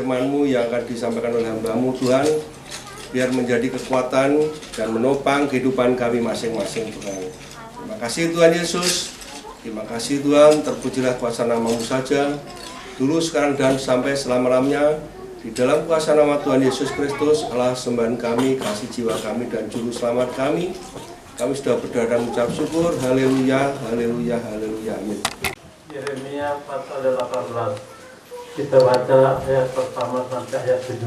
firman-Mu yang akan disampaikan oleh hamba-Mu Tuhan, biar menjadi kekuatan dan menopang kehidupan kami masing-masing Tuhan. Terima kasih Tuhan Yesus, terima kasih Tuhan, terpujilah kuasa nama-Mu saja, dulu, sekarang, dan sampai selama-lamanya. Di dalam kuasa nama Tuhan Yesus Kristus, Allah sembahan kami, kasih jiwa kami, dan juru selamat kami sudah berdoa dan mengucap syukur. Haleluya, haleluya, haleluya, amin. Yeremia pasal 18. Kita baca ayat pertama sampai ayat 17.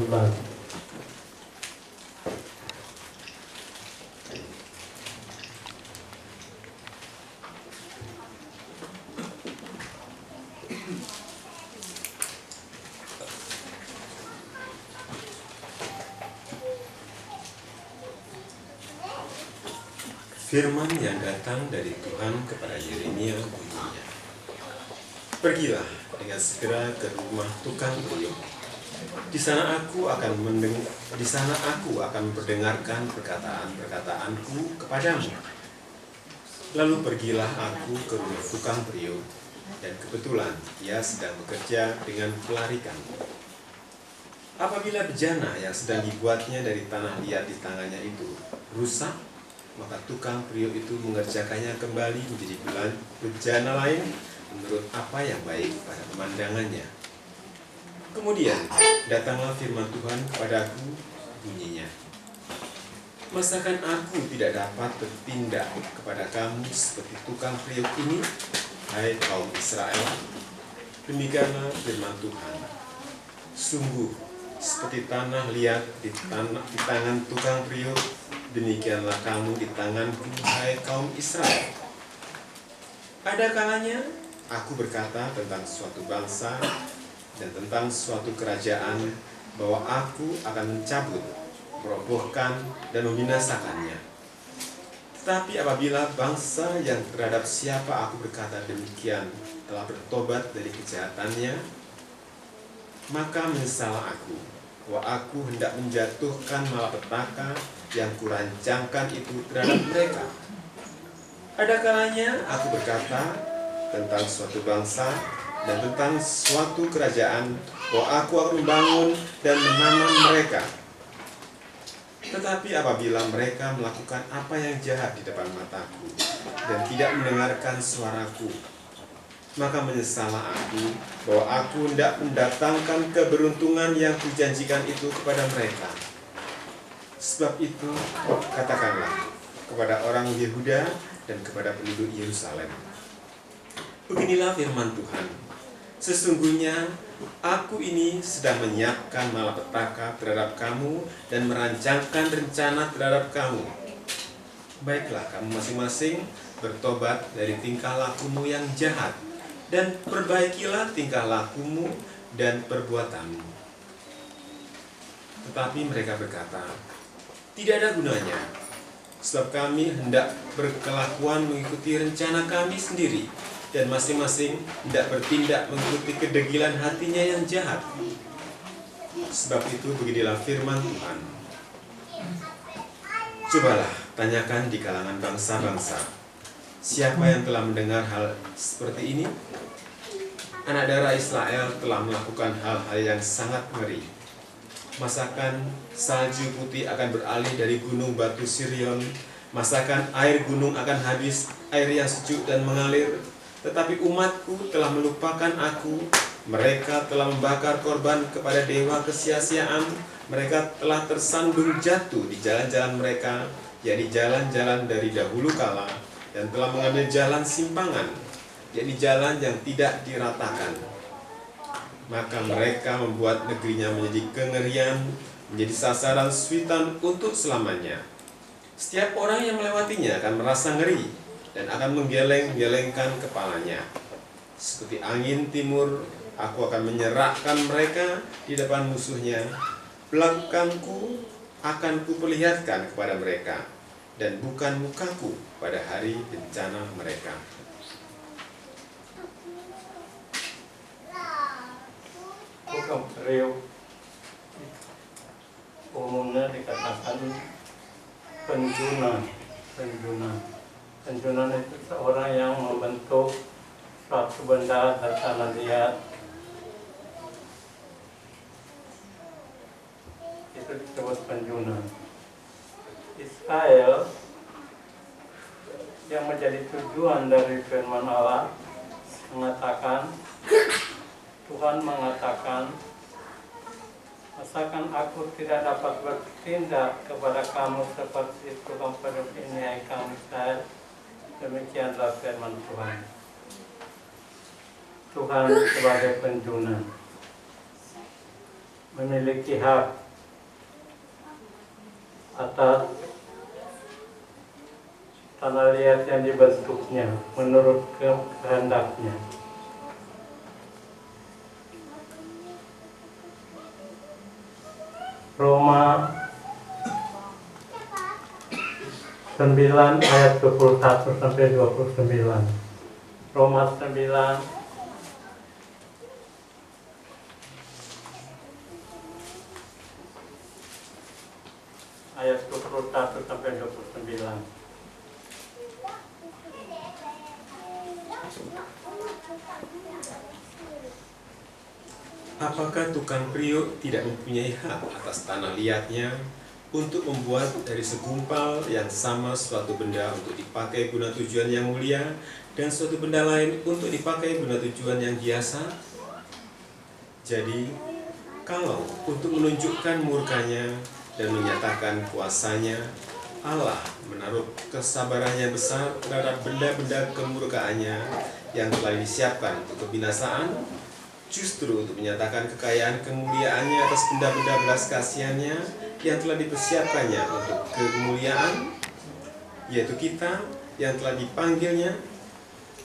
Firman yang datang dari Tuhan kepada Yeremia bunyinya, "Pergilah dengan segera ke rumah tukang priuk. Di sana aku akan memperdengarkan perkataan-perkataanku kepadamu. Lalu pergilah aku ke rumah tukang priuk, dan kebetulan ia sedang bekerja dengan pelarikan. Apabila bejana yang sedang dibuatnya dari tanah liat di tangannya itu rusak, maka tukang priuk itu mengerjakannya kembali menjadi bejana lain menurut apa yang baik pada pemandangannya. Kemudian datanglah firman Tuhan kepadaku, bunyinya, masakan aku tidak dapat bertindak kepada kamu seperti tukang priuk ini, hai kaum Israel? Demikianlah firman Tuhan, sungguh seperti tanah liat di tangan tukang priuk, demikianlah kamu di tanganku, hai kaum Israel. Ada kalanya aku berkata tentang suatu bangsa dan tentang suatu kerajaan bahwa aku akan mencabut, merobohkan, dan membinasakannya. Tetapi apabila bangsa yang terhadap siapa aku berkata demikian telah bertobat dari kejahatannya, maka menyesallah aku bahwa aku hendak menjatuhkan malapetaka yang kurancangkan itu terhadap mereka. Ada kalanya aku berkata tentang suatu bangsa dan tentang suatu kerajaan bahwa aku akan membangun dan menanam mereka. Tetapi apabila mereka melakukan apa yang jahat di depan mataku dan tidak mendengarkan suaraku, maka menyesallah aku bahwa aku hendak mendatangkan keberuntungan yang kujanjikan itu kepada mereka. Sebab itu, katakanlah kepada orang Yehuda dan kepada penduduk Yerusalem, beginilah firman Tuhan, sesungguhnya aku ini sedang menyiapkan malapetaka terhadap kamu dan merancangkan rencana terhadap kamu. Baiklah kamu masing-masing bertobat dari tingkah lakumu yang jahat, dan perbaikilah tingkah lakumu dan perbuatanmu. Tetapi mereka berkata, tidak ada gunanya, sebab kami hendak berkelakuan mengikuti rencana kami sendiri, dan masing-masing hendak bertindak mengikuti kedegilan hatinya yang jahat. Sebab itu beginilah firman Tuhan, cobalah tanyakan di kalangan bangsa-bangsa, siapa yang telah mendengar hal seperti ini? Anak darah Israel telah melakukan hal-hal yang sangat ngeri. Masakan salju putih akan beralih dari gunung batu Sirion, masakan air gunung akan habis, air yang sejuk dan mengalir. Tetapi umatku telah melupakan aku, mereka telah membakar korban kepada dewa kesia-siaan, mereka telah tersandung jatuh di jalan-jalan mereka, yakni jalan-jalan dari dahulu kala, dan telah mengambil jalan simpangan, yakni jalan yang tidak diratakan. Maka mereka membuat negerinya menjadi kengerian, menjadi sasaran suitan untuk selamanya. Setiap orang yang melewatinya akan merasa ngeri dan akan menggeleng-gelengkan kepalanya. Seperti angin timur, aku akan menyerahkan mereka di depan musuhnya. Belakangku akan kuperlihatkan kepada mereka, dan bukan mukaku pada hari bencana mereka. Tukang priuk umumnya dikatakan penjuna. Penjuna itu seorang yang membentuk suatu benda dari tanah liat itu disebut penjunan. Israel yang menjadi tujuan dari firman Allah mengatakan, Tuhan mengatakan, masakan aku tidak dapat bertindak kepada kamu seperti tukang pedut ini, hai kamu Israel. Demikianlah firman Tuhan. Tuhan sebagai penjunan memiliki hak atas tanah liat yang dibentuknya menurut kehendaknya. Roma 9 ayat 21 sampai 29. Roma 9 ayat 21 sampai 29. Apakah tukang priuk tidak mempunyai hak atas tanah liatnya untuk membuat dari segumpal yang sama suatu benda untuk dipakai guna tujuan yang mulia dan suatu benda lain untuk dipakai guna tujuan yang biasa? Jadi, kalau untuk menunjukkan murkanya dan menyatakan kuasanya, Allah menaruh kesabarannya besar terhadap benda-benda kemurkaannya yang telah disiapkan untuk kebinasaan, justru untuk menyatakan kekayaan kemuliaannya atas benda-benda belas kasihannya yang telah dipersiapkannya untuk kemuliaan, yaitu kita yang telah dipanggilnya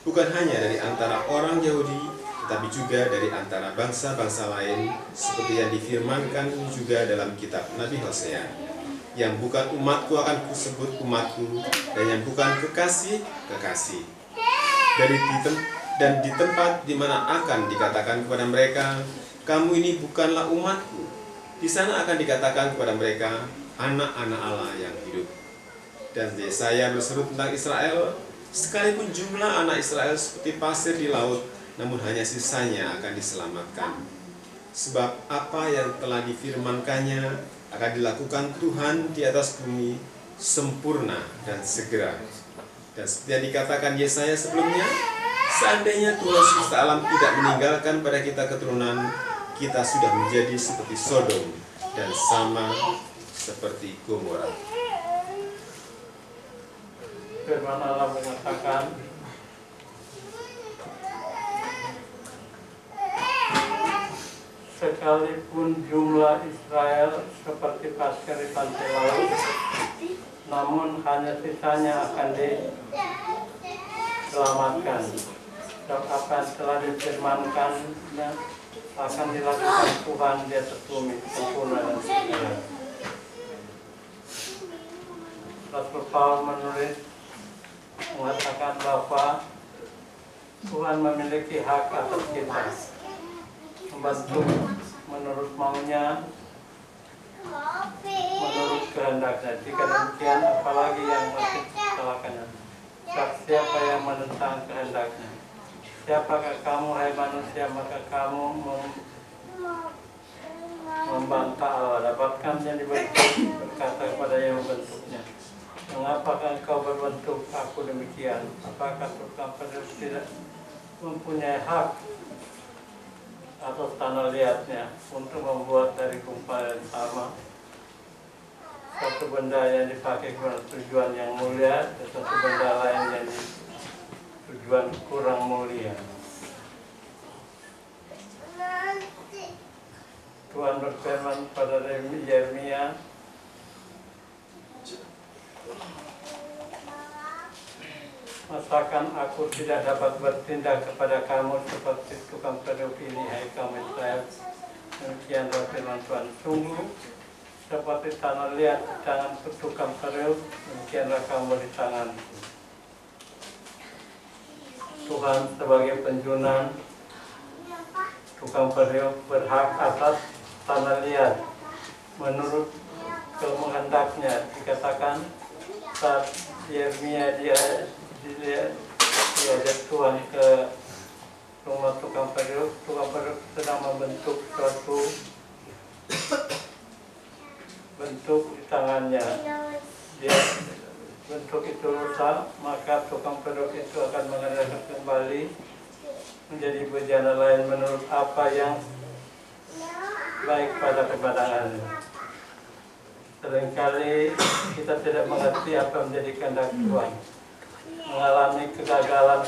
bukan hanya dari antara orang Yahudi, tetapi juga dari antara bangsa-bangsa lain, seperti yang difirmankan juga dalam kitab Nabi Hosea, yang bukan umatku akan kusebut umatku, dan yang bukan kekasih, kekasih. Dan di tempat di mana akan dikatakan kepada mereka, kamu ini bukanlah umatku, di sana akan dikatakan kepada mereka, anak-anak Allah yang hidup. Dan Yesaya berseru tentang Israel, sekalipun jumlah anak Israel seperti pasir di laut, namun hanya sisanya akan diselamatkan. Sebab apa yang telah difirmankannya akan dilakukan Tuhan di atas bumi, sempurna dan segera. Dan seperti yang dikatakan Yesaya sebelumnya, seandainya Tuhan semesta alam tidak meninggalkan pada kita keturunan, kita sudah menjadi seperti Sodom dan sama seperti Gomora. Firman Allah mengatakan, sekalipun jumlah Israel seperti pasir di pantai laut, namun hanya sisanya akan diselamatkan. Dan apa yang telah difirmankannya akan dilakukan Tuhan di atas bumi, sempurna dan segera. Rasul Paulus menulis mengatakan bahwa Tuhan memiliki hak atas kita, membantu menurut maunya, menurut kehendaknya. Jika demikian, apalagi yang masih disalahkannya? Siapa yang menentang kehendaknya? Siapakah kamu, hai manusia, maka kamu membantah Allah? Dapatkah yang dibentuk berkata kepada yang membentuknya, mengapakah engkau berbentuk aku demikian? Apakah tukang pedut tidak mempunyai hak atas tanah liatnya untuk membuat dari gumpal yang sama satu benda yang dipakai guna tujuan yang mulia dan satu benda lain yang tujuan kurang mulia? Tuhan berfirman pada Yeremia, masakan aku tidak dapat bertindak kepada kamu seperti tukang pedut ini, hai kamu Israel. Demikianlah firman Tuhan. Sungguh seperti tanah liat di tangan tukang pedut, demikianlah kamu di tanganku. Tuhan sebagai penjunan, tukang pedut berhak atas tanah liat menurut kehendaknya. Dikatakan saat Yeremia diajak Tuhan ke rumah tukang pedut sedang membentuk suatu bentuk di tangannya. Dia bentuk itu rusak, maka tukang pedok itu akan mengadakan kembali menjadi bejana lain menurut apa yang baik pada kepandangannya. Seringkali kita tidak mengerti apa menjadi kehendak Tuhan. Mengalami kegagalan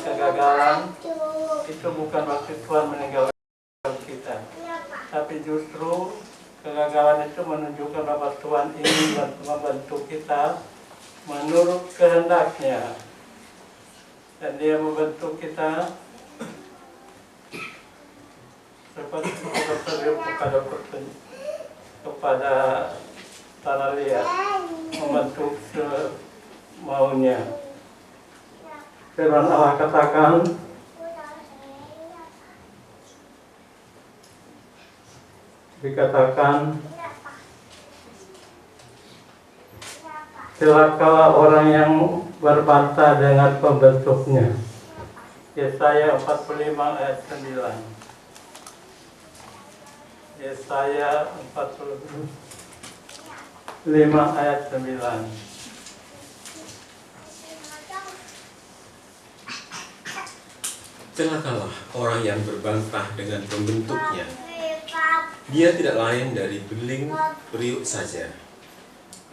itu bukan waktu Tuhan meninggalkan kita, tapi justru kegagalan itu menunjukkan bahwa Tuhan ingin membantu kita menurut kehendaknya, dan Dia membentuk kita seperti kepada tanah liat, membentuk semaunya. Firman Allah katakan, dikatakan, celakalah orang yang berbantah dengan pembentuknya. Yesaya 45 ayat 9. Yesaya 45 ayat 9. Celakalah orang yang berbantah dengan pembentuknya. Dia tidak lain dari beling periuk saja.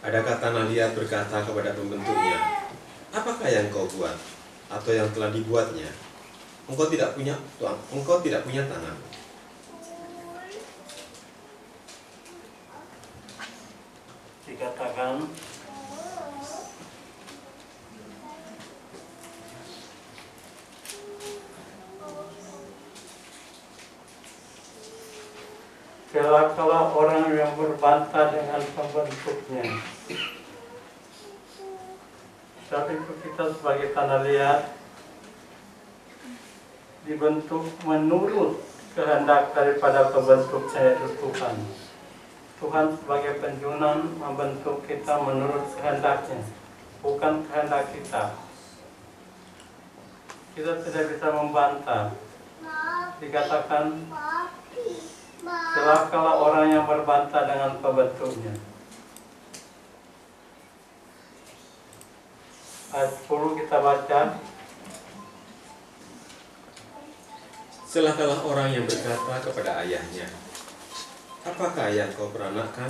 Adakah tanah liat berkata kepada pembentuknya, apakah yang kau buat atau yang telah dibuatnya? Engkau tidak punya tangan. Dikatakan, celakalah orang yang berbantah dengan pembentuknya. Tapi kita sebagai tanah liat dibentuk menurut kehendak daripada pembentuknya, yaitu Tuhan. Tuhan sebagai penjunan membentuk kita menurut kehendaknya, bukan kehendak kita. Kita tidak bisa membantah. Dikatakan, celakalah orang yang berbantah dengan pembentuknya. Ayat 10 kita baca. Celakalah orang yang berkata kepada ayahnya, apakah yang kau peranakkan,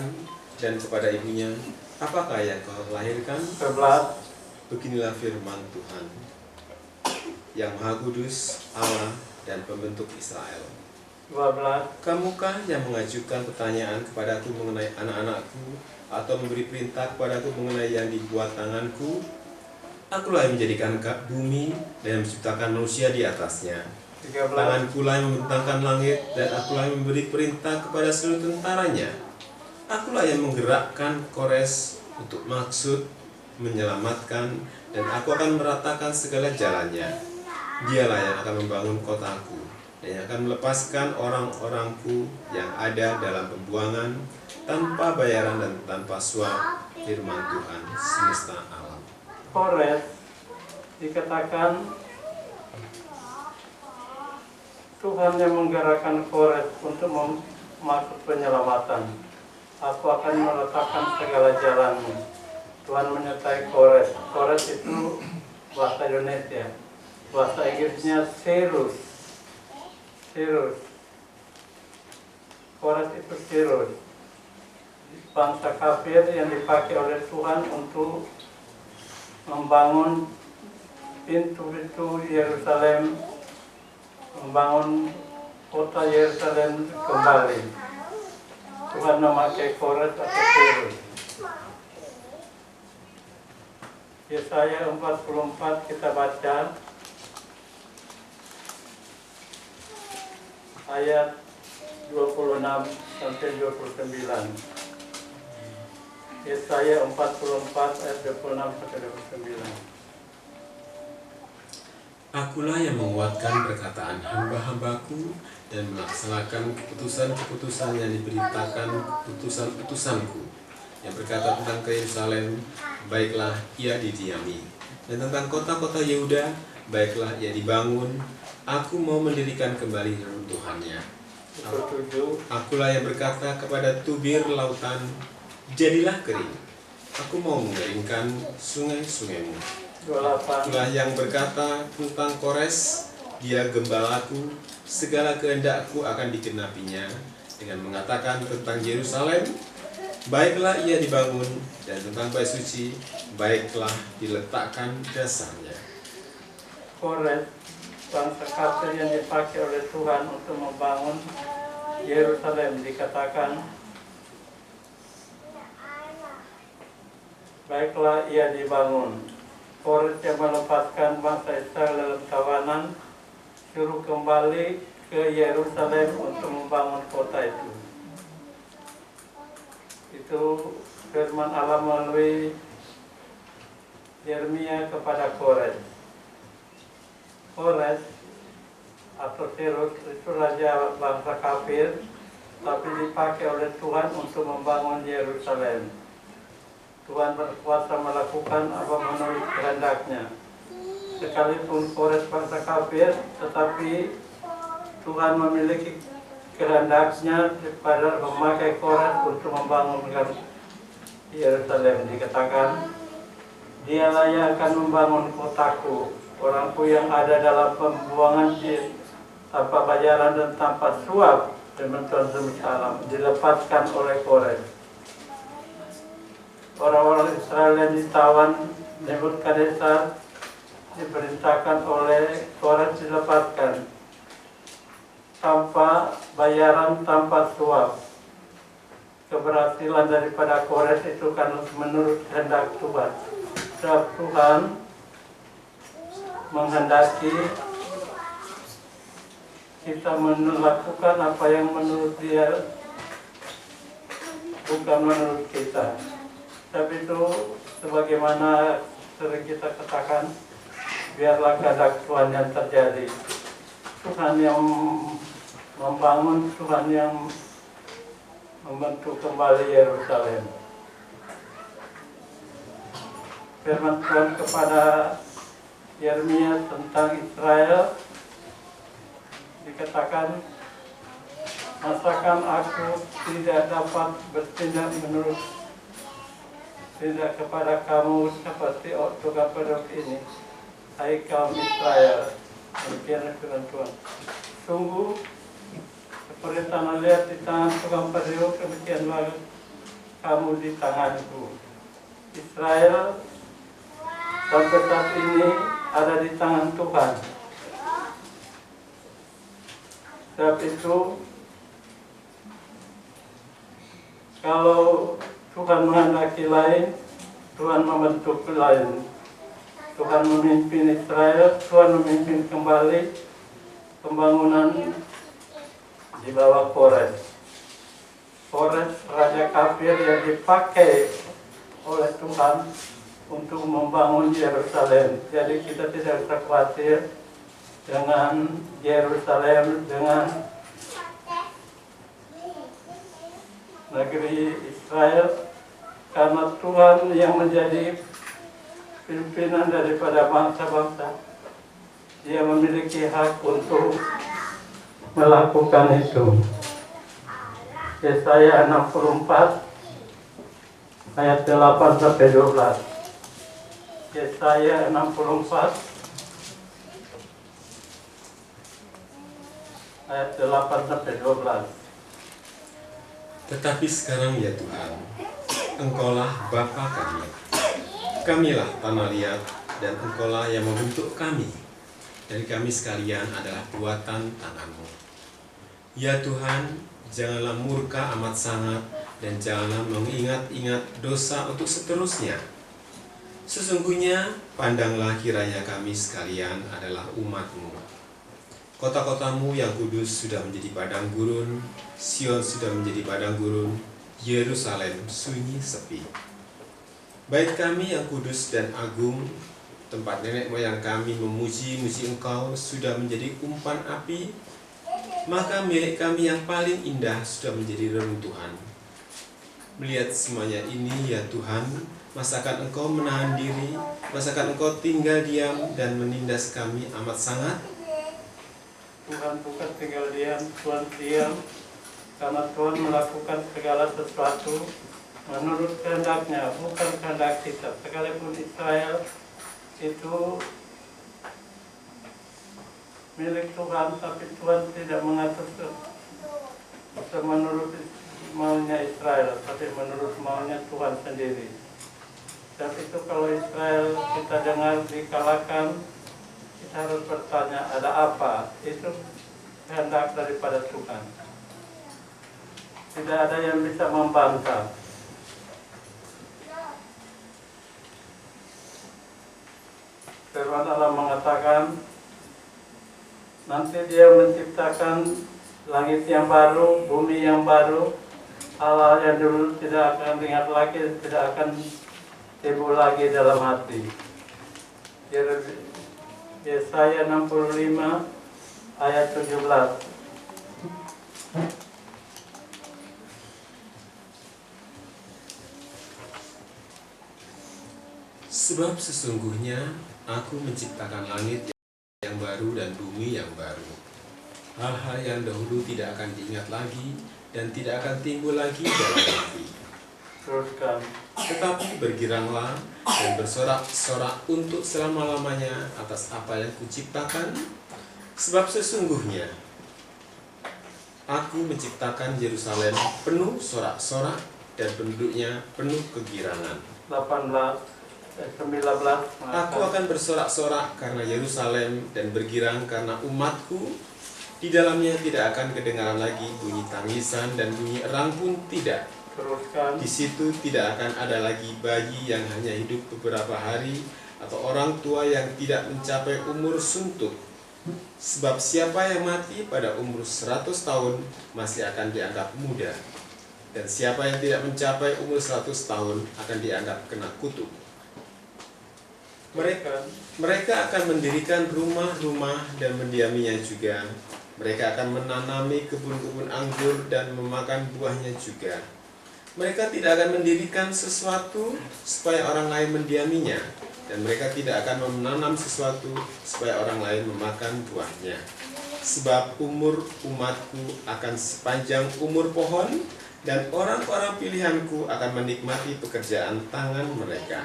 dan kepada ibunya, apakah yang kau lahirkan? 11. Beginilah firman Tuhan, yang Maha Kudus, Allah dan pembentuk Israel. 12. Kamukah yang mengajukan pertanyaan kepadaku mengenai anak-anakku, atau memberi perintah kepadaku mengenai yang dibuat tanganku? Akulah yang menjadikan bumi dan menciptakan manusia di atasnya. 13. Tanganku lah yang membentangkan langit, dan akulah yang memberi perintah kepada seluruh tentaranya. Akulah yang menggerakkan Kores untuk maksud menyelamatkan, dan aku akan meratakan segala jalannya. Dialah yang akan membangun kotaku, dan yang akan melepaskan orang-orangku yang ada dalam pembuangan tanpa bayaran dan tanpa suap, firman Tuhan semesta alam. Kores dikatakan Tuhan yang menggerakkan Kores untuk maksud penyelamatan. Aku akan meletakkan segala jalanmu. Tuhan menyertai Kores. Kores itu bahasa Indonesia. Bahasa Inggrisnya Cyrus. Kores itu Cyrus. Bangsa kafir yang dipakai oleh Tuhan untuk membangun pintu-pintu Yerusalem, membangun kota Yerusalem kembali. Tuhan memakai Kores atau Cyrus. Yesaya 44 kita baca ayat 26 sampai 29. Yesaya 44 ayat 26 sampai 29. Akulah yang menguatkan perkataan hamba-hambaku dan melaksanakan keputusan-keputusan yang diberitakan keputusan-keputusanku, yang berkata tentang ke Yerusalem, baiklah ia didiami, dan tentang kota-kota Yehuda, baiklah ia dibangun. Aku mau mendirikan kembali reruntuhannya. Akulah yang berkata kepada tubir lautan, jadilah kering. Aku mau mengeringkan sungai-sungaimu. 28. Itulah yang berkata tentang Kores, dia gembalaku, segala kehendakku akan dikenapinya, dengan mengatakan tentang Yerusalem, baiklah ia dibangun, dan tentang bait suci, baiklah diletakkan dasarnya. Kores, bangsa kafir yang dipakai oleh Tuhan untuk membangun Yerusalem, dikatakan, baiklah ia dibangun. Kores yang melepaskan bangsa Israel dalam tawanan, suruh kembali ke Yerusalem untuk membangun kota itu. Itu firman Allah melalui Yeremia kepada Kores. Kores atau Tirus itu raja bangsa kafir, tapi dipakai oleh Tuhan untuk membangun Yerusalem. Tuhan berkuasa melakukan apa menurut kehendaknya. Sekalipun Kores bangsa kafir, tetapi Tuhan memiliki kehendaknya pada memakai Kores untuk membangunkan Yerusalem. Dikatakan, dialah yang akan membangun kotaku, orangku yang ada dalam pembuangan tanpa bayaran dan tanpa suap, firman Tuhan semesta alam, dilepaskan oleh Kores. Orang-orang Israel yang ditawan Nebukadnezar diperintahkan oleh Kores dilepaskan tanpa bayaran, tanpa suap. Keberhasilan daripada Kores itu kan menurut kehendak Tuhan. Sebab Tuhan menghendaki kita melakukan apa yang menurut Dia, bukan menurut kita. Tapi itu sebagaimana sering kita katakan, biarlah kehendak Tuhan yang terjadi. Tuhan yang membangun, Tuhan yang membentuk kembali Yerusalem. Firman Tuhan kepada Yeremia tentang Israel dikatakan, masakan aku tidak dapat bertindak menurut tidak kepada kamu seperti tukang pedok ini, hai kaum Israel. Demikian firman Tuhan. Sungguh seperti tanah liat di tangan tukang pedok, demikianlah kamu di tanganku. Israel sampai saat ini ada di tangan Tuhan. Sebab itu, kalau Tuhan menghendaki lain, Tuhan membentuk lain. Tuhan memimpin Israel, Tuhan memimpin kembali pembangunan di bawah Kores. Kores, raja kafir yang dipakai oleh Tuhan untuk membangun Yerusalem. Jadi kita tidak usah khawatir dengan Yerusalem, dengan negeri Israel, karena Tuhan yang menjadi pimpinan daripada bangsa-bangsa. Dia memiliki hak untuk melakukan itu. Yesaya 64 ayat 8 sampai 12. Yesaya 64 ayat 8 sampai 12. Tetapi sekarang ya Tuhan, Engkaulah Bapa kami. Kamilah tanah liat, dan Engkaulah yang membentuk kami. Dan kami sekalian adalah buatan tangan-Mu. Ya Tuhan, janganlah murka amat sangat, dan janganlah mengingat-ingat dosa untuk seterusnya. Sesungguhnya, pandanglah kiranya kami sekalian adalah umat-Mu. Kota-kotamu yang kudus sudah menjadi padang gurun, Sion sudah menjadi padang gurun, Yerusalem sunyi sepi. Bait kami yang kudus dan agung, tempat nenek moyang kami memuji-muji Engkau, sudah menjadi umpan api, maka milik kami yang paling indah sudah menjadi reruntuhan. Melihat semuanya ini ya Tuhan, masakan Engkau menahan diri, masakan Engkau tinggal diam dan menindas kami amat sangat? Tuhan bukan tinggal diam, Tuhan diam, karena Tuhan melakukan segala sesuatu menurut kehendaknya, bukan kehendak kita. Sekalipun Israel itu milik Tuhan, tapi Tuhan tidak mengatur menurut maunya Israel, tapi menurut maunya Tuhan sendiri. Dan itu kalau Israel kita dengar dikalahkan, kita harus bertanya, ada apa? Itu kehendak daripada Tuhan. Tidak ada yang bisa membantah. Firman Allah mengatakan, nanti Dia menciptakan langit yang baru, bumi yang baru, Allah yang dulu tidak akan ingat lagi, tidak akan timbul lagi dalam hati. Yesaya 65 ayat 17. Sebab sesungguhnya aku menciptakan langit yang baru dan bumi yang baru. Hal-hal yang dahulu tidak akan diingat lagi dan tidak akan timbul lagi dalam hati. Teruskan. Tetapi bergiranglah dan bersorak-sorak untuk selama-lamanya atas apa yang kuciptakan, sebab sesungguhnya aku menciptakan Yerusalem penuh sorak-sorak dan penduduknya penuh kegirangan. 19. Aku akan bersorak-sorak karena Yerusalem dan bergirang karena umatku. Di dalamnya tidak akan kedengaran lagi bunyi tangisan dan bunyi erang pun tidak. Teruskan. Di situ tidak akan ada lagi bayi yang hanya hidup beberapa hari atau orang tua yang tidak mencapai umur suntuk. Sebab siapa yang mati pada umur 100 tahun masih akan dianggap muda. Dan siapa yang tidak mencapai umur 100 tahun akan dianggap kena kutuk. Mereka akan mendirikan rumah-rumah dan mendiaminya juga. Mereka akan menanami kebun-kebun anggur dan memakan buahnya juga. Mereka tidak akan mendirikan sesuatu supaya orang lain mendiaminya, dan mereka tidak akan menanam sesuatu supaya orang lain memakan buahnya. Sebab umur umatku akan sepanjang umur pohon, dan orang-orang pilihanku akan menikmati pekerjaan tangan mereka.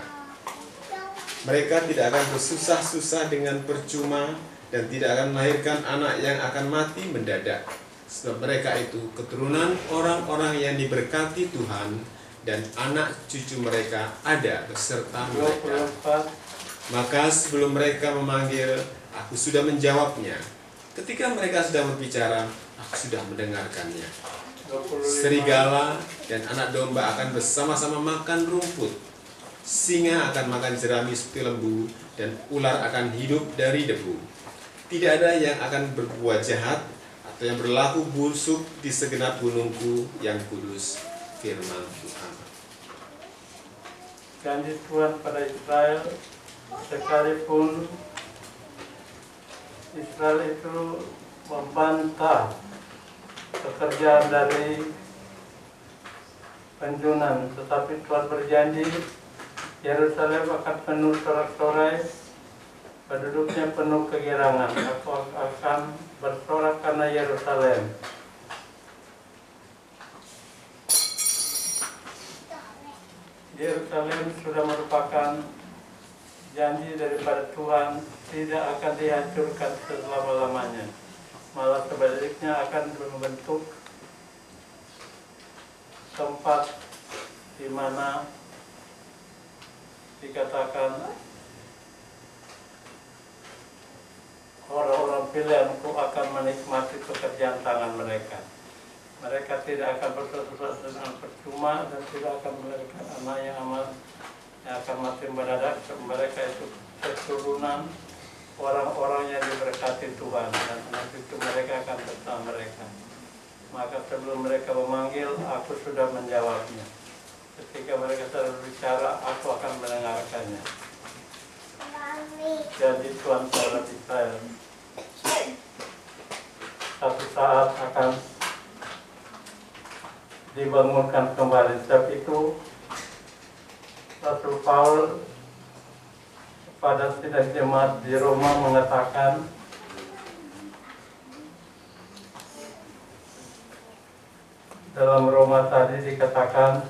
Mereka tidak akan bersusah-susah dengan percuma, dan tidak akan melahirkan anak yang akan mati mendadak. Sebab mereka itu keturunan orang-orang yang diberkati Tuhan, dan anak cucu mereka ada beserta mereka. Maka sebelum mereka memanggil, aku sudah menjawabnya. Ketika mereka sedang berbicara, aku sudah mendengarkannya. Serigala dan anak domba akan bersama-sama makan rumput. Singa akan makan jerami seperti lembu, dan ular akan hidup dari debu. Tidak ada yang akan berbuat jahat atau yang berlaku busuk di segenap gunungku yang kudus, firman Tuhan. Janji Tuhan pada Israel, sekalipun Israel itu membantah pekerjaan dari penjunan, tetapi Tuhan berjanji Yerusalem akan penuh sorak-sorai, penduduknya penuh kegirangan. Aku akan bersorak karena Yerusalem. Yerusalem sudah merupakan janji daripada Tuhan, tidak akan dihancurkan selama-lamanya. Malah sebaliknya akan membentuk tempat di mana dikatakan orang-orang pilihanku akan menikmati pekerjaan tangan mereka. Mereka tidak akan bersusah-susah dengan percuma dan tidak akan melahirkan anak yang akan mati mendadak. Mereka itu keturunan orang-orang yang diberkati Tuhan, dan nanti itu mereka akan bersama mereka. Maka sebelum mereka memanggil, aku sudah menjawabnya. Ketika mereka sedang berbicara, aku akan mendengarkannya. Jadi Tuhan terhadap Israel satu saat akan dibangunkan kembali. Sebab itu Rasul Paul pada sidang jemaat di Roma mengatakan, dalam Roma tadi dikatakan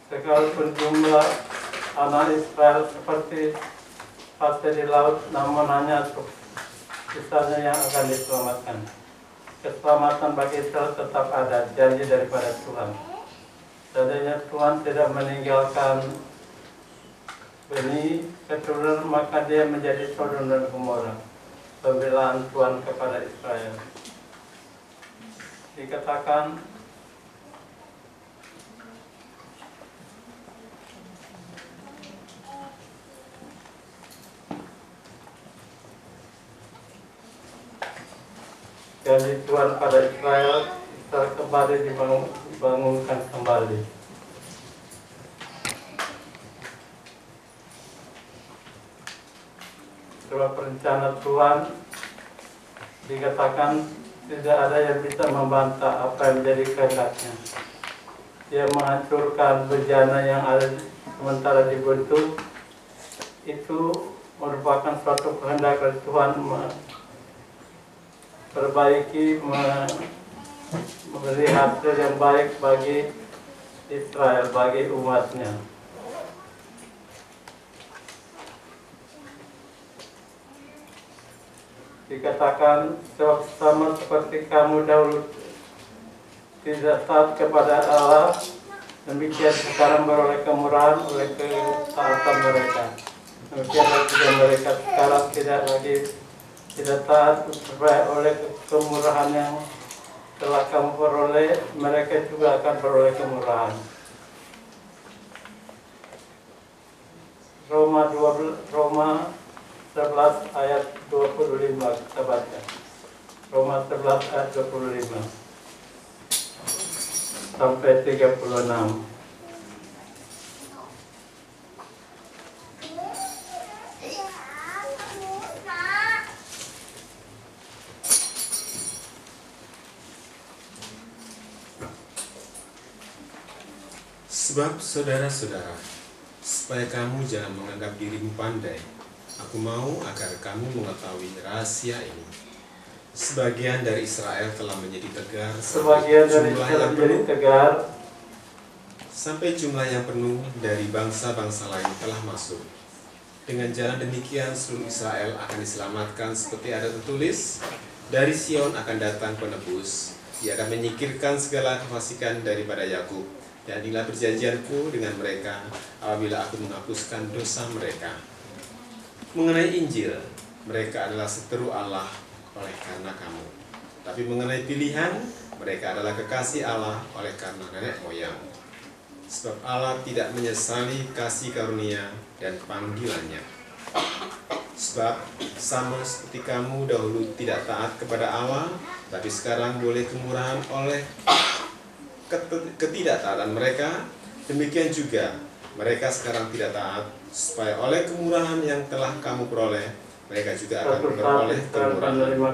sekalipun jumlah anak Israel seperti pasir di laut, namun hanya sisanya yang akan diselamatkan. Keselamatan bagi Israel tetap ada, janji daripada Tuhan. Seandainya Tuhan tidak meninggalkan benih keturunan, maka dia menjadi Sodom dan Gomora, pembelaan Tuhan kepada Israel. Dikatakan janji Tuhan pada Israel, Israel kembali dibangunkan kembali. Sebab rencana Tuhan dikatakan tidak ada yang bisa membantah apa yang menjadi kehendaknya. Dia menghancurkan bejana yang ada sementara dibentuk. Itu merupakan suatu kehendak dari Tuhan memperbaiki, memberi hasil yang baik bagi Israel, bagi umatnya. Dikatakan, sebab sama seperti kamu dahulu tidak taat kepada Allah, demikian sekarang beroleh kemurahan oleh ketaatan mereka. Demikian juga mereka sekarang tidak taat supaya oleh kemurahan yang telah kamu peroleh, mereka juga akan beroleh kemurahan. Roma 11 ayat 25 kita baca. Roma 11 ayat 25 sampai 36. Sebab saudara-saudara, supaya kamu jangan menganggap dirimu pandai, aku mau agar kamu mengetahui rahasia ini. Sebagian dari Israel telah menjadi tegar sampai jumlah yang penuh dari bangsa-bangsa lain telah masuk. Dengan jalan demikian seluruh Israel akan diselamatkan, seperti ada tertulis, dari Sion akan datang penebus. Ia akan menyingkirkan segala kefasikan daripada Yakub. Dan inilah perjanjianku dengan mereka apabila aku menghapuskan dosa mereka. Mengenai Injil, mereka adalah seteru Allah oleh karena kamu. Tapi mengenai pilihan, mereka adalah kekasih Allah oleh karena nenek moyang. Sebab Allah tidak menyesali kasih karunia dan panggilannya. Sebab sama seperti kamu dahulu tidak taat kepada Allah, tapi sekarang boleh kemurahan oleh ketidaktaatan mereka, demikian juga mereka sekarang tidak taat, supaya oleh kemurahan yang telah kamu peroleh, mereka juga akan beroleh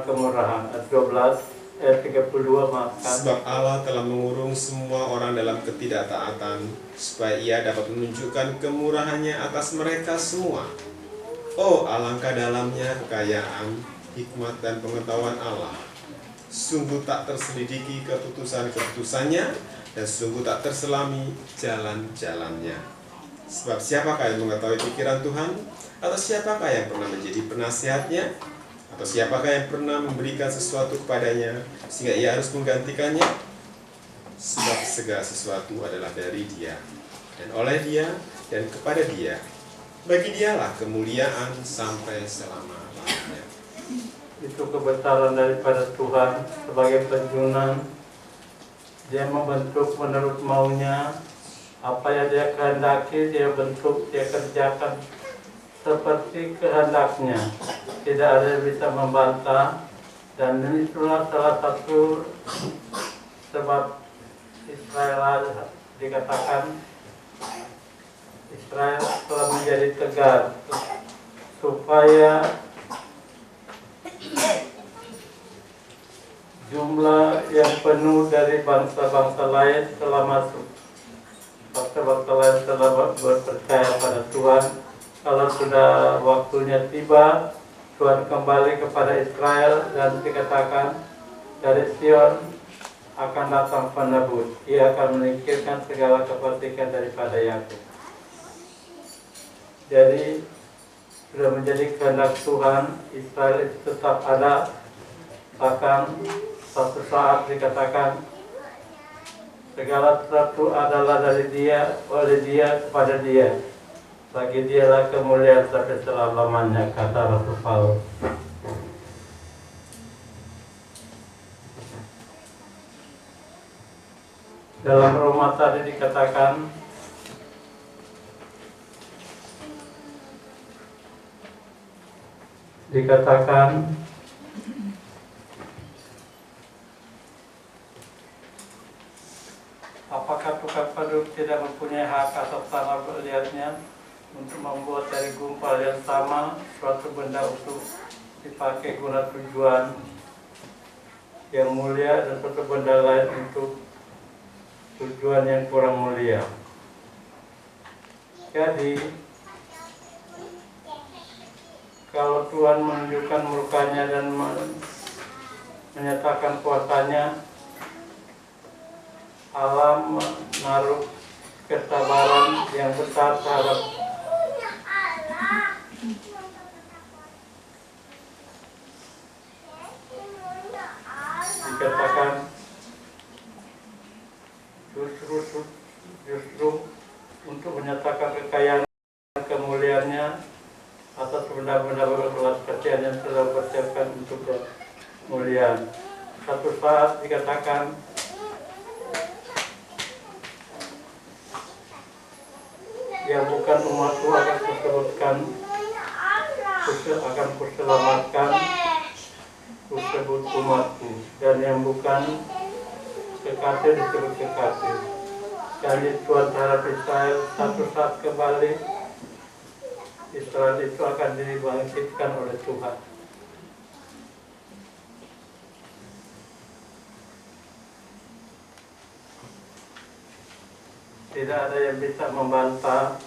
kemurahan. Ayat 12 ayat 32 maafkan. Sebab Allah telah mengurung semua orang dalam ketidaktaatan, supaya ia dapat menunjukkan kemurahannya atas mereka semua. Oh, alangkah dalamnya kekayaan, hikmat dan pengetahuan Allah. Sungguh tak terselidiki keputusan-keputusannya, dan sungguh tak terselami jalan-jalannya. Sebab siapakah yang mengetahui pikiran Tuhan? Atau siapakah yang pernah menjadi penasihatnya? Atau siapakah yang pernah memberikan sesuatu kepadanya, sehingga ia harus menggantikannya? Sebab segala sesuatu adalah dari Dia, dan oleh Dia, dan kepada Dia. Bagi Dialah kemuliaan sampai selama-lamanya. Itu kebesaran daripada Tuhan sebagai penjunan. Dia membentuk menurut maunya. Apa yang dia kehendaki, dia bentuk, dia kerjakan seperti kehendaknya. Tidak ada yang bisa membantah. Dan itulah salah satu sebab Israel dikatakan Israel telah menjadi tegar, supaya jumlah yang penuh dari bangsa-bangsa lain telah masuk. Bangsa-bangsa lain telah berpercaya pada Tuhan. Kalau sudah waktunya tiba, Tuhan kembali kepada Israel, dan dikatakan dari Sion akan datang penebus. Ia akan menyingkirkan segala kefasikan daripada Yakub. Jadi sudah menjadi kehendak Tuhan Israel itu tetap ada, bahkan suatu saat dikatakan segala sesuatu adalah dari Dia, oleh Dia, kepada Dia. Bagi Dialah kemuliaan sampai selama-lamanya, kata Rasul Paulus. Dalam Roma tadi dikatakan apakah tukang penduduk tidak mempunyai hak atas tanah berliannya untuk membuat dari gumpal yang sama suatu benda untuk dipakai guna tujuan yang mulia dan suatu benda lain untuk tujuan yang kurang mulia. Jadi kalau Tuhan menunjukkan murkanya dan menyatakan kuasanya, Allah menaruh kesabaran yang besar terhadap dikatakan justru untuk menyatakan kekayaan dan kemuliaannya atas benda-benda berbelas kasihan yang telah dipersiapkan untuk kemuliaan. Satu saat dikatakan yang bukan umatku akan kusebutkan, akan kuselamatkan, kusebut umatku, dan yang bukan kekasih disebut kekasih. Jadi Tuhan terhadap Israel satu saat kembali, Israel itu akan dibangkitkan oleh Tuhan. Tidak ada yang bisa membantah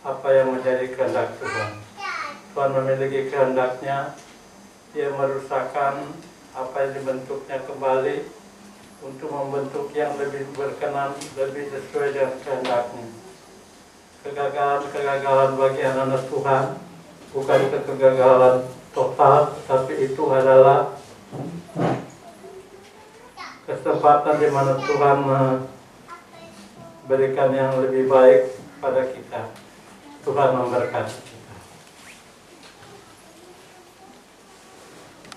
apa yang menjadi kehendak Tuhan. Tuhan memiliki kehendaknya, Dia merusakkan apa yang dibentuknya kembali untuk membentuk yang lebih berkenan, lebih sesuai dengan kehendaknya. Kegagalan bagi anak-anak Tuhan bukan kegagalan total, tapi itu adalah kesempatan di mana Tuhan memberikan yang lebih baik pada kita. Tuhan memberkati kita.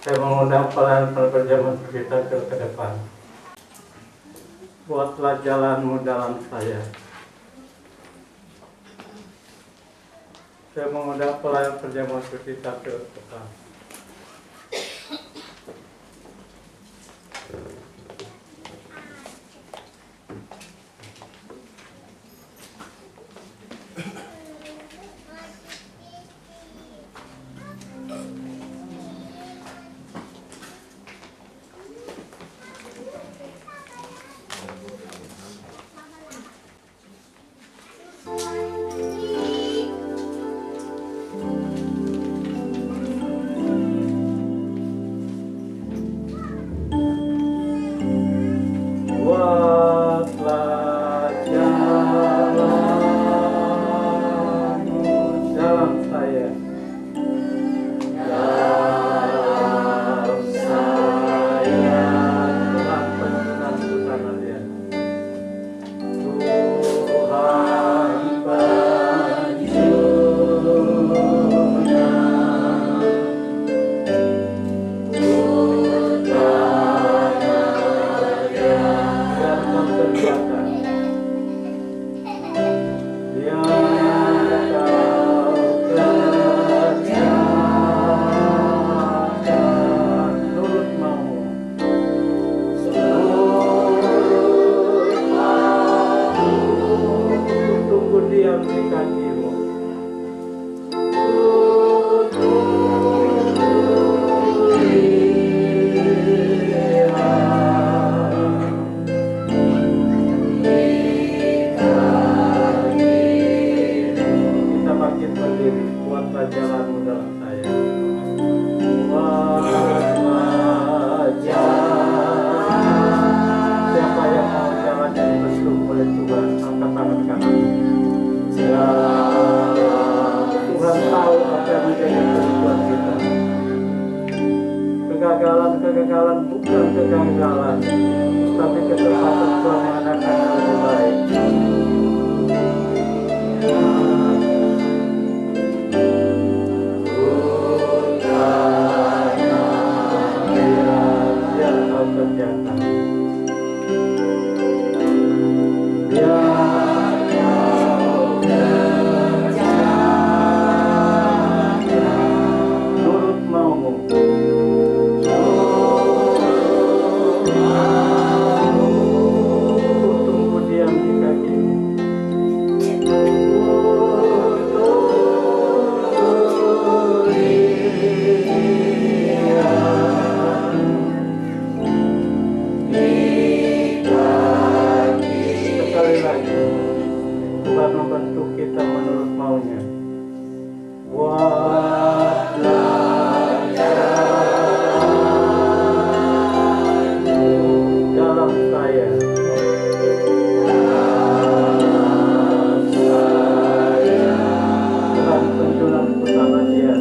Saya mengundang pelayan perjamuan kita ke depan. Buatlah jalanmu dalam saya. Saya mengundang pelayan perjamuan kita ke depan. Jalanmu dalam saya. kegagalan bukan kegagalan, tapi kesempatan Tuhan mengadakan yang lebih baik. Biar kau kerjakan. Nurut maumu. Ku tunggu diam di kakimu. Sekali lagi, Tuhan membantu kita menurut maunya. Buatlah jalan dalam saya. Tuhan penjunaku sama dia.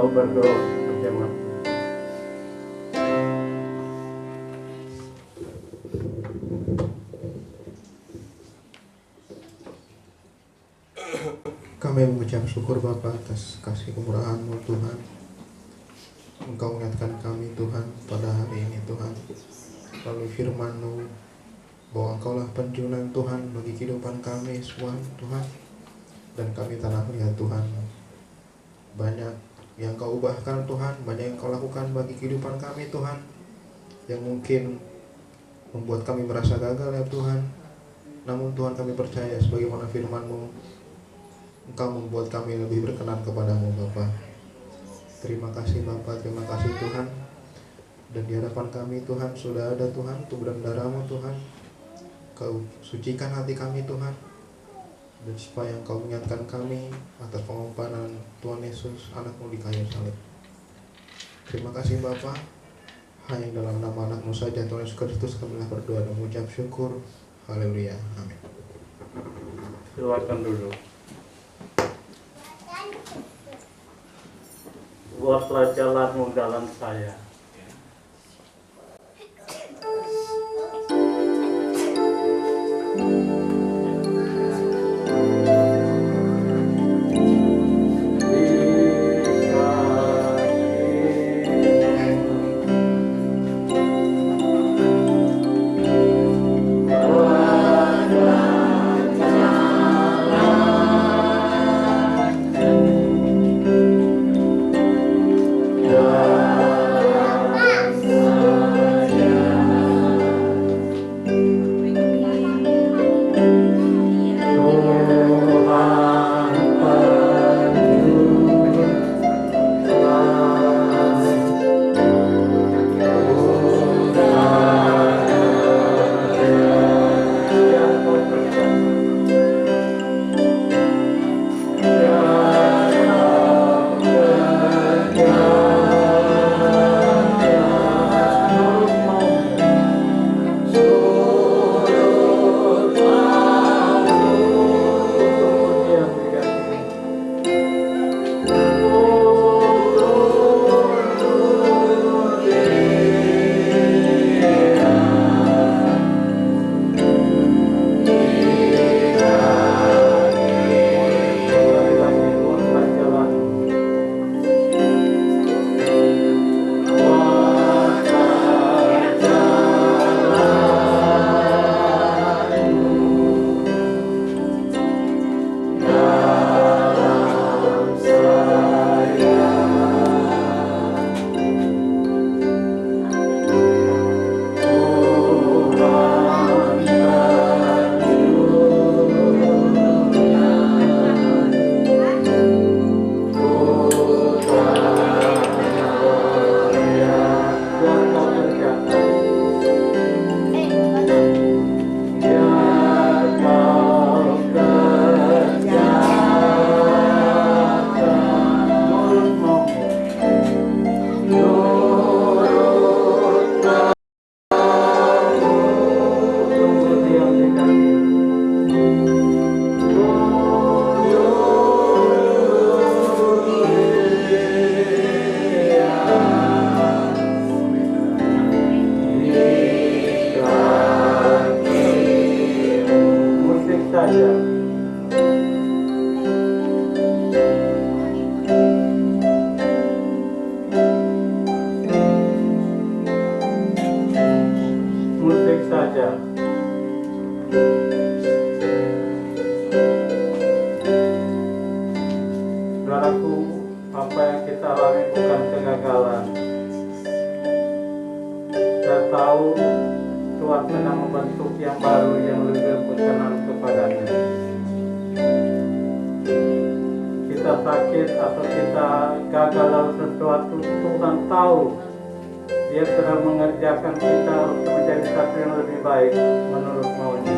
Berdoa bersama. Kami mengucap syukur Bapa atas kasih kemurahan-Mu Tuhan. Engkau mengingatkan kami Tuhan pada hari ini Tuhan, melalui firman-Mu bahwa Engkaulah penjunan Tuhan bagi kehidupan kami semua Tuhan. Dan kami telah melihat Tuhan banyak yang Kau ubahkan Tuhan, banyak yang Kau lakukan bagi kehidupan kami Tuhan, yang mungkin membuat kami merasa gagal ya Tuhan. Namun Tuhan, kami percaya sebagaimana firman-Mu, Engkau membuat kami lebih berkenan kepadamu Bapa. Terima kasih Bapa, terima kasih Tuhan. Dan di hadapan kami Tuhan sudah ada Tuhan tubuh dan darah-Mu Tuhan. Kau sucikan hati kami Tuhan, dan supaya Engkau mengingatkan kami atas pengorbanan Tuhan Yesus, anak-Mu di kayu salib. Terima kasih Bapa. Hanya dalam nama anak-Mu saja Tuhan Yesus Kristus kami berdoa dan mengucap syukur. Haleluya. Amin. Silakan dulu. Buatlah jalan-Mu dalam saya. Saudaraku, apa yang kita alami bukan kegagalan. Saya tahu Tuhan sedang membentuk yang baru yang lebih berkenan kepadanya. Kita sakit atau kita gagal dalam sesuatu, Tuhan tahu Dia sedang mengerjakan kita untuk menjadi satu yang lebih baik menurut maunya.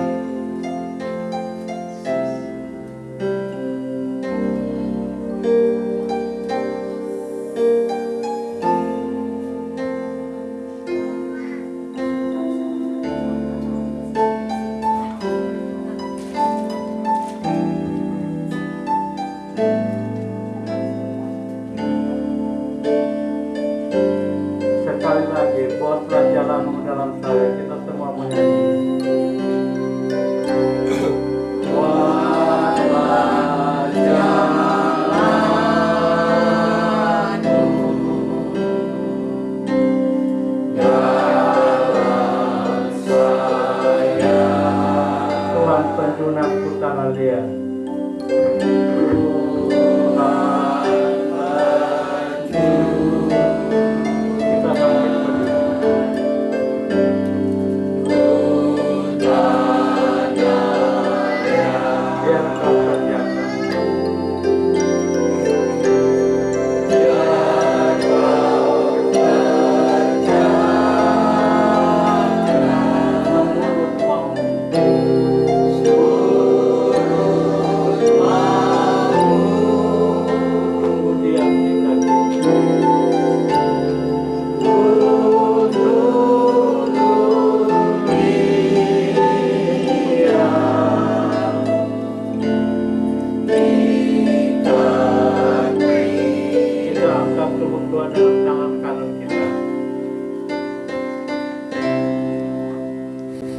Sekali lagi, buatlah jalanmu dalam saya. Kita semua menyanyi. Buatlah jalanmu dalam saya. Tuhan penjunakku tanah liat.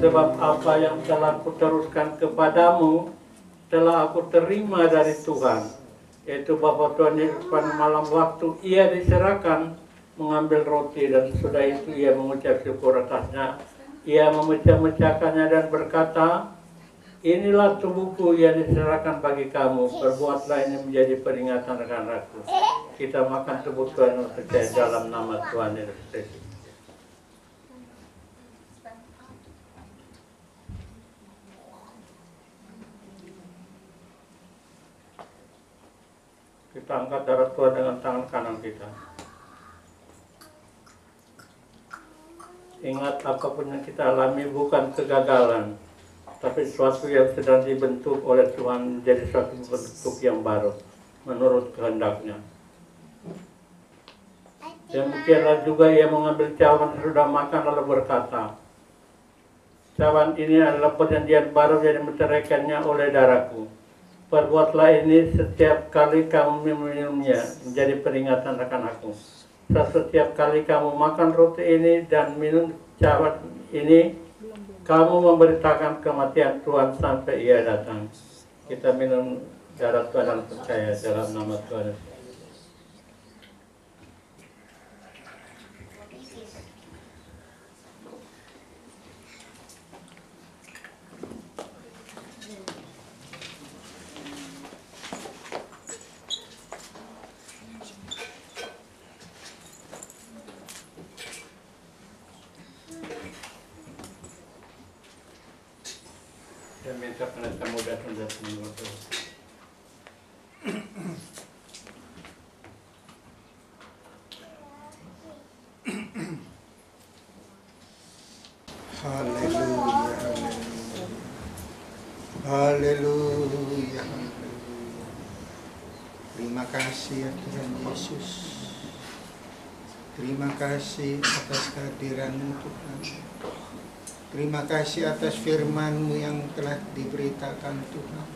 Sebab apa yang telah aku teruskan kepadamu telah aku terima dari Tuhan, yaitu bahwa Tuhan Yesus pada malam waktu ia diserahkan mengambil roti dan sesudah itu ia mengucap syukur atasnya, ia memecah-mecahkannya dan berkata, inilah tubuhku yang diserahkan bagi kamu, perbuatlah ini menjadi peringatan akan aku. Kita makan tubuh Tuhan yang percaya dalam nama Tuhan Yesus Kristus. Kita angkat darah Tuhan dengan tangan kanan kita. Ingat, apapun yang kita alami bukan kegagalan, tapi sesuatu yang sedang dibentuk oleh Tuhan menjadi suatu bentuk yang baru menurut kehendaknya. Demikianlah juga ia mengambil cawan sudah makan lalu berkata, cawan ini adalah perjanjian baru yang dimeteraikannya oleh darahku. Perbuatlah ini setiap kali kamu meminumnya menjadi peringatan akan aku. Setiap kali kamu makan roti ini dan minum cawan ini, kamu memberitakan kematian Tuhan sampai ia datang. Kita minum darah Tuhan dan percaya dalam nama Tuhan. Saya minta pendeta muda untuk mengutuk. Haleluya, haleluya, haleluya. Terima kasih ya Tuhan Yesus. Terima kasih atas kehadiran-Mu Tuhan. Terima kasih atas firman-Mu yang telah diberitakan Tuhan.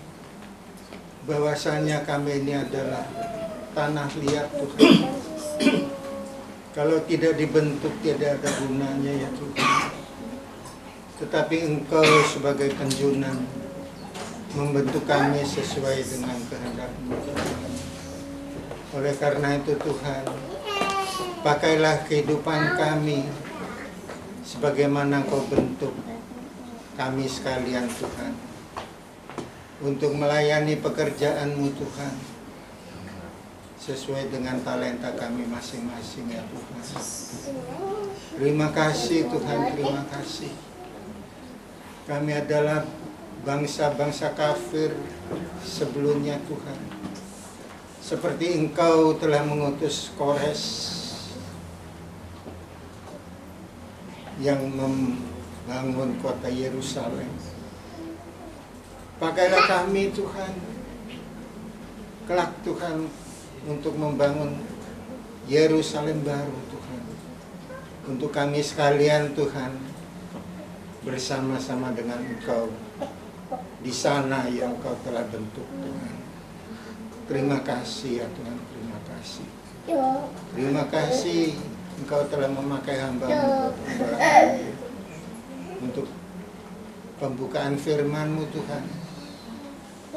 Bahwasanya kami ini adalah tanah liat Tuhan. Kalau tidak dibentuk tidak ada gunanya ya Tuhan. Tetapi Engkau sebagai penjunan membentuk kami sesuai dengan kehendak-Mu Tuhan. Oleh karena itu Tuhan, pakailah kehidupan kami sebagaimana Kau bentuk kami sekalian Tuhan, untuk melayani pekerjaan-Mu Tuhan, sesuai dengan talenta kami masing-masing ya Tuhan. Terima kasih Tuhan, terima kasih. Kami adalah bangsa-bangsa kafir sebelumnya Tuhan. Seperti Engkau telah mengutus Kores yang membangun kota Yerusalem. Pakailah kami Tuhan, kelak Tuhan, untuk membangun Yerusalem baru Tuhan. Untuk kami sekalian Tuhan, bersama-sama dengan Engkau di sana yang Engkau telah bentuk Tuhan. Terima kasih ya Tuhan, terima kasih. Terima kasih Engkau telah memakai hamba-Mu untuk pembukaan firman-Mu Tuhan.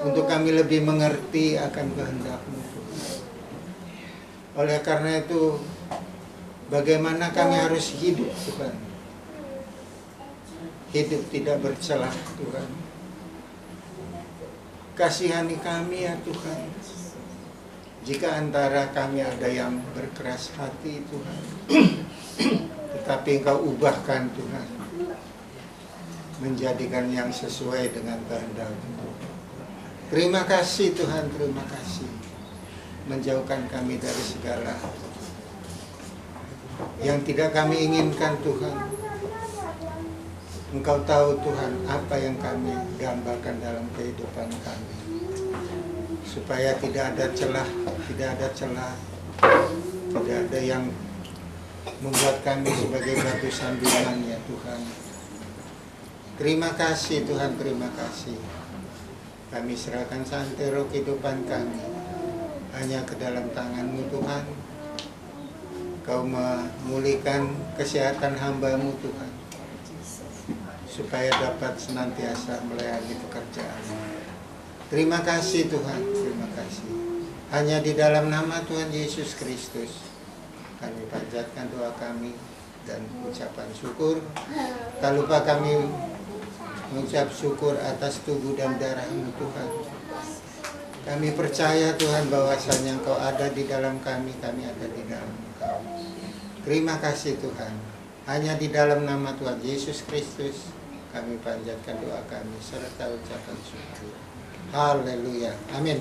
Untuk kami lebih mengerti akan kehendak-Mu Tuhan. Oleh karena itu, bagaimana kami harus hidup Tuhan. Hidup tidak bercelah Tuhan. Kasihani kami ya Tuhan. Jika antara kami ada yang berkeras hati Tuhan, tetapi Engkau ubahkan Tuhan, menjadikan yang sesuai dengan kehendak-Mu. Terima kasih Tuhan, terima kasih. Menjauhkan kami dari segala yang tidak kami inginkan Tuhan. Engkau tahu Tuhan apa yang kami gambarkan dalam kehidupan kami, supaya tidak ada celah, tidak ada yang membuat kami sebagai batu sandungan ya Tuhan. Terima kasih Tuhan, terima kasih. Kami serahkan santero kehidupan kami hanya ke dalam tangan-Mu Tuhan. Kau memulihkan kesehatan hamba-Mu Tuhan, supaya dapat senantiasa melayani pekerjaan. Terima kasih Tuhan, terima kasih. Hanya di dalam nama Tuhan Yesus Kristus kami panjatkan doa kami dan ucapan syukur. Tak lupa kami mengucap syukur atas tubuh dan darah-Mu Tuhan. Kami percaya Tuhan bahwasanya Engkau ada di dalam kami ada di dalam Engkau. Terima kasih Tuhan. Hanya di dalam nama Tuhan Yesus Kristus kami panjatkan doa kami serta ucapan syukur. Haleluya. Amin.